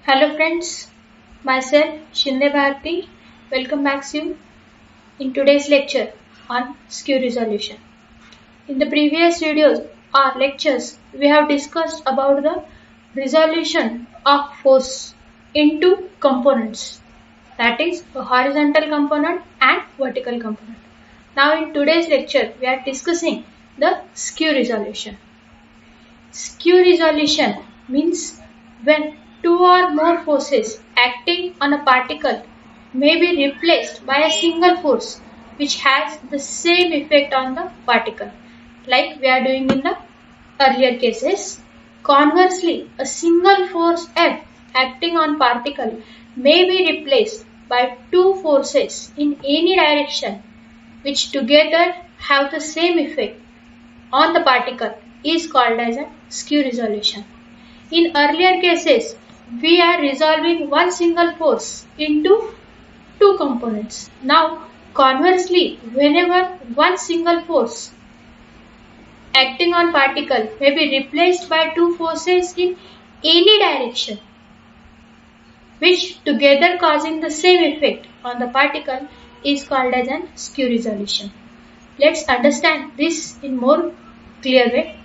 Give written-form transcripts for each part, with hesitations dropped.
Hello friends, myself Shinde Bharti. Welcome back to you in today's lecture on skew resolution. In the previous videos or lectures, we have discussed about the resolution of force into components, that is a horizontal component and vertical component. Now in today's lecture, we are discussing the skew resolution. Skew resolution means when two or more forces acting on a particle may be replaced by a single force which has the same effect on the particle, like we are doing in the earlier cases. Conversely, a single force F acting on particle may be replaced by two forces in any direction which together have the same effect on the particle is called as a skew resolution. In earlier cases, we are resolving one single force into two components. Now, conversely, whenever one single force acting on particle may be replaced by two forces in any direction, which together causing the same effect on the particle is called as an skew resolution. Let's understand this in more clear way.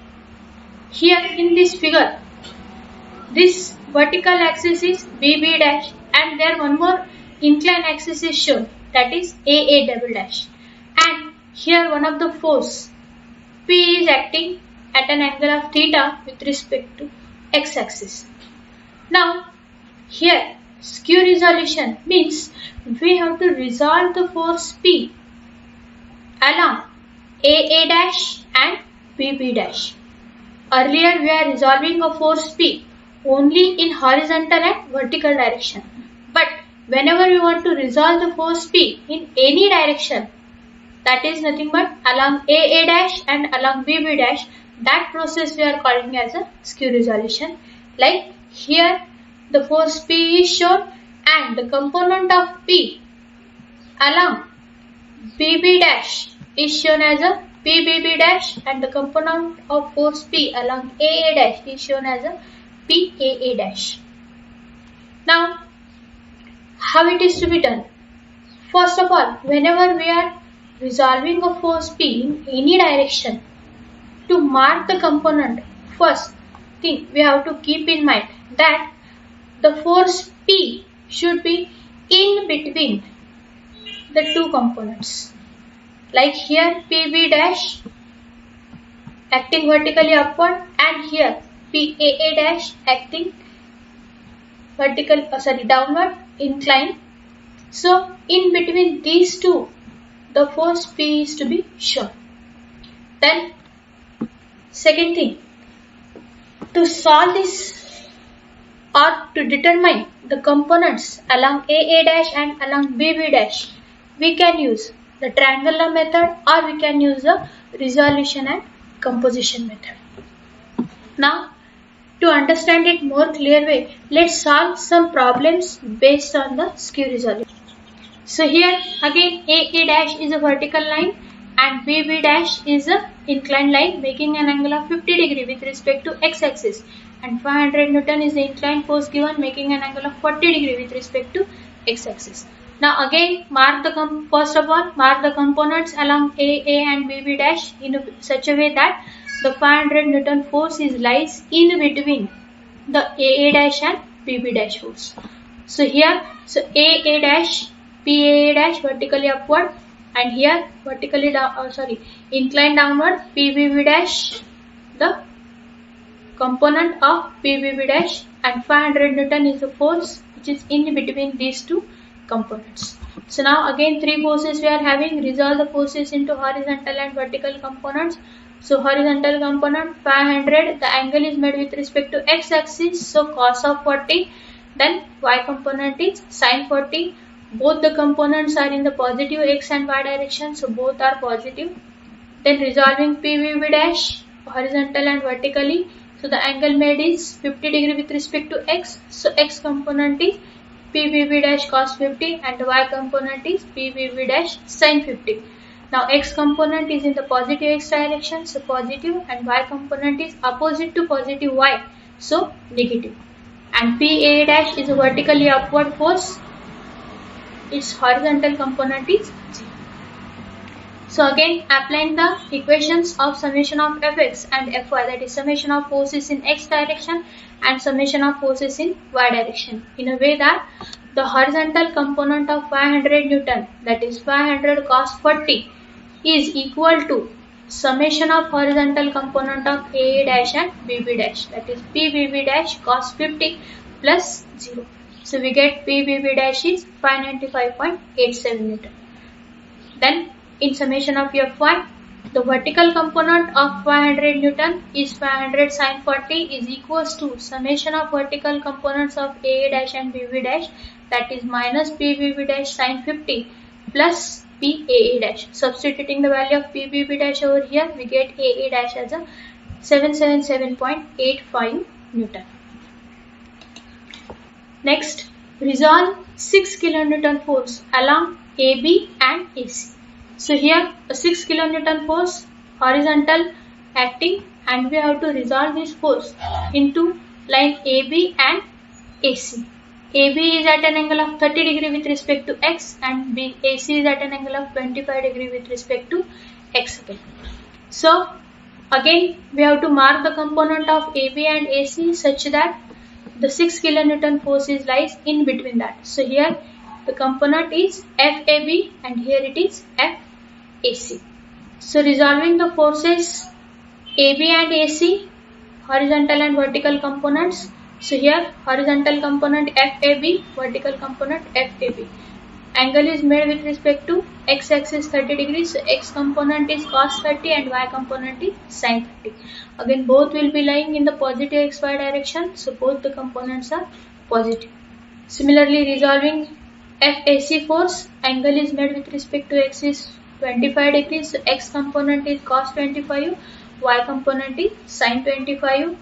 Here in this figure, this vertical axis is BB dash and there one more inclined axis is shown, that is AA double dash, and here one of the force P is acting at an angle of theta with respect to x axis. Now here skew resolution means we have to resolve the force P along AA dash and BB dash. Earlier we are resolving a force P only in horizontal and vertical direction. But whenever we want to resolve the force P in any direction, that is nothing but along AA dash and along BB dash, that process we are calling as a skew resolution. Like here the force P is shown and the component of P along BB dash is shown as a PBB dash and the component of force P along AA dash is shown as a PAA dash. Now, how it is to be done? First of all, whenever we are resolving a force P in any direction, to mark the component, first thing we have to keep in mind that the force P should be in between the two components. Like here PB dash acting vertically upward and here PAA dash acting downward inclined. So in between these two the force P is to be shown. Then second thing, to solve this or to determine the components along AA dash and along BB dash, we can use the triangular method or we can use the resolution and composition method. Now, to understand it more clear way, let's solve some problems based on the skew resolution. So here again AA dash is a vertical line and BB dash is a inclined line making an angle of 50 degree with respect to x axis, and 500 Newton is the inclined force given making an angle of 40 degree with respect to x axis. Now again first of all mark the components along AA and BB dash in such a way that the 500 Newton force lies in between the AA dash and BB dash force. So here AA dash PAA dash vertically upward and here vertically inclined downward PBB dash the component of PBB dash, and 500 Newton is the force which is in between these two components. So now again three forces we are having. Resolve the forces into horizontal and vertical components. So horizontal component 500, the angle is made with respect to x axis, so cos of 40. Then y component is sin 40. Both the components are in the positive x and y direction, so both are positive. Then resolving PBB dash horizontal and vertically, so the angle made is 50 degree with respect to x, so x component is PBB dash cos 50 and the y component is PBB dash sin 50. Now x component is in the positive x direction, so positive, and y component is opposite to positive y, so negative. and PA dash is a vertically upward force. Its horizontal component is 0. So again, applying the equations of summation of Fx and Fy, that is summation of forces in x direction and summation of forces in y direction, in a way that the horizontal component of 500 Newton, that is 500 cos 40, is equal to summation of horizontal component of AA dash and BB dash, that is PBB dash cos 50 plus 0. So we get PBB dash is 595.87 Newton. Then in summation of Fy, the vertical component of 500 Newton is 500 sin 40 is equals to summation of vertical components of AA dash and BB dash, that is minus PBB dash sin 50 plus PAA dash. Substituting the value of PBB dash over here, we get AA dash as a 777.85 Newton. Next, resolve 6 kilonewton force along AB and AC. So here a 6 kilonewton force horizontal acting, and we have to resolve this force into line AB and AC. AB is at an angle of 30 degree with respect to x and AC is at an angle of 25 degree with respect to x again. So again we have to mark the component of AB and AC such that the 6 kilonewton force lies in between that. So here the component is FAB and here it is FAC. So resolving the forces AB and AC, horizontal and vertical components. So here horizontal component FAB, vertical component FAB. Angle is made with respect to x axis 30 degrees. So x component is cos 30 and y component is sin 30. Again both will be lying in the positive xy direction. So both the components are positive. Similarly, resolving FAC force, angle is made with respect to x is 25 degrees. So x component is cos 25, y component is sin 25.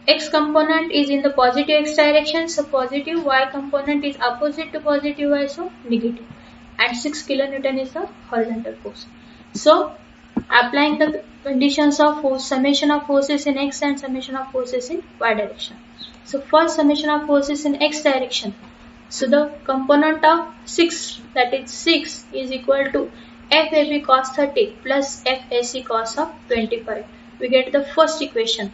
X component is in the positive x direction, so positive, y component is opposite to positive y, so negative. And 6 kilonewton is the horizontal force. So applying the conditions of force, summation of forces in x and summation of forces in y direction. So first summation of forces in x direction. So the component of 6, that is 6, is equal to FAB cos 30 plus FAC cos of 25. We get the first equation.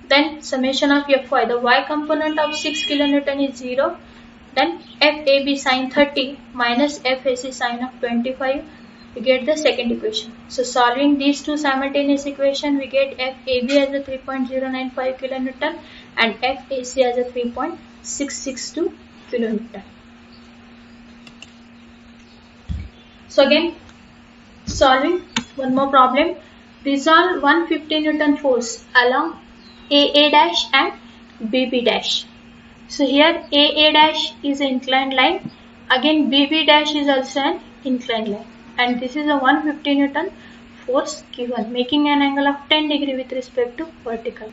Then summation of Fy, the y component of 6 kilonewton is 0. Then FAB sin 30 minus FAC sin of 25. We get the second equation. So solving these two simultaneous equations, we get FAB as a 3.095 kilonewton and FAC as a 3.662 kilonewton. So again, solving one more problem. Resolve 150 Newton force along AA dash and BB dash. So here AA dash is an inclined line. Again BB dash is also an inclined line. And this is a 150 Newton force given, making an angle of 10 degree with respect to vertical.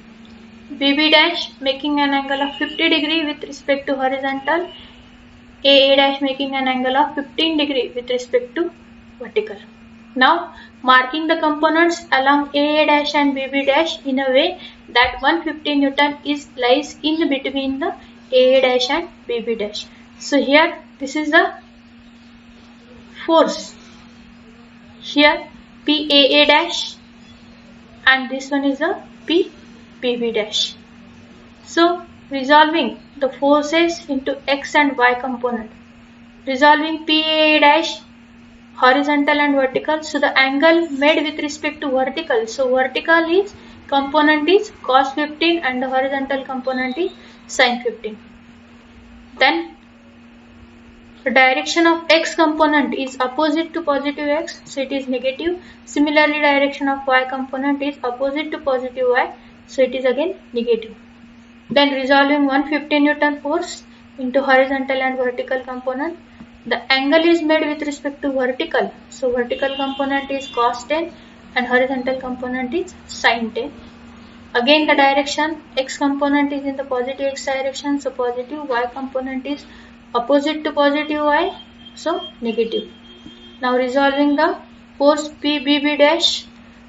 BB dash making an angle of 50 degree with respect to horizontal. AA dash making an angle of 15 degree with respect to vertical. Now marking the components along AA dash and BB dash in a way that 150 Newton lies in between the AA dash and BB dash. So here this is the force. Here PAA dash and this one is a PBB dash. So resolving the forces into x and y component. Resolving PAA dash, horizontal and vertical. So the angle made with respect to vertical. So vertical is component is cos 15 and the horizontal component is sin 15. Then the direction of x component is opposite to positive x, so it is negative. Similarly, direction of y component is opposite to positive y, so it is again negative. Then resolving 150 Newton force into horizontal and vertical component. The angle is made with respect to vertical. So vertical component is cos 10 and horizontal component is sin 10. Again the direction, x component is in the positive x direction, so positive, y component is opposite to positive y, so negative. Now resolving the force PBB dash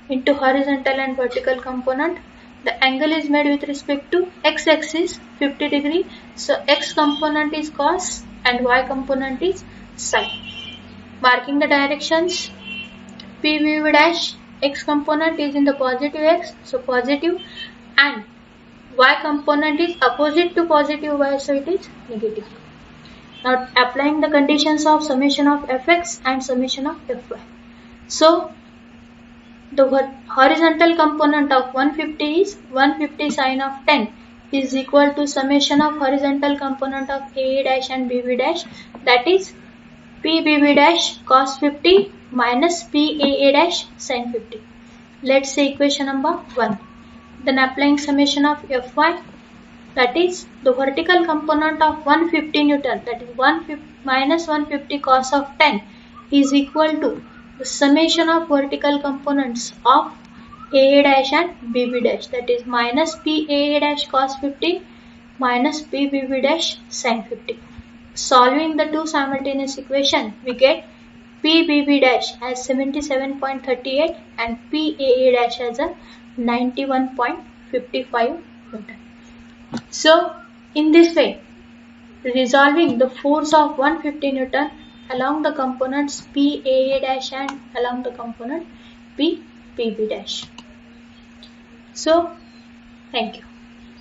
into horizontal and vertical component. The angle is made with respect to x-axis 50 degree. So x component is cos and y component is sin. Marking the directions, PV dash x component is in the positive x, so positive, and y component is opposite to positive y, so it is negative. Now applying the conditions of summation of fx and summation of fy. So the horizontal component of 150 is 150 sine of 10 is equal to summation of horizontal component of AA dash and BB dash, that is PBB dash cos 50 minus PAA dash sin 50. Let's say equation number 1. Then applying summation of Fy, that is the vertical component of 150 Newton, that is 150 minus 150 cos of 10 is equal to the summation of vertical components of AA dash and BB dash, that is minus PAA dash cos 50 minus PBB dash sin 50. Solving the two simultaneous equation, we get PBB dash as 77.38 and PAA dash as a 91.55 Newton. So, in this way, resolving the force of 150 Newton along the components PAA dash and along the component PBB dash. So, thank you.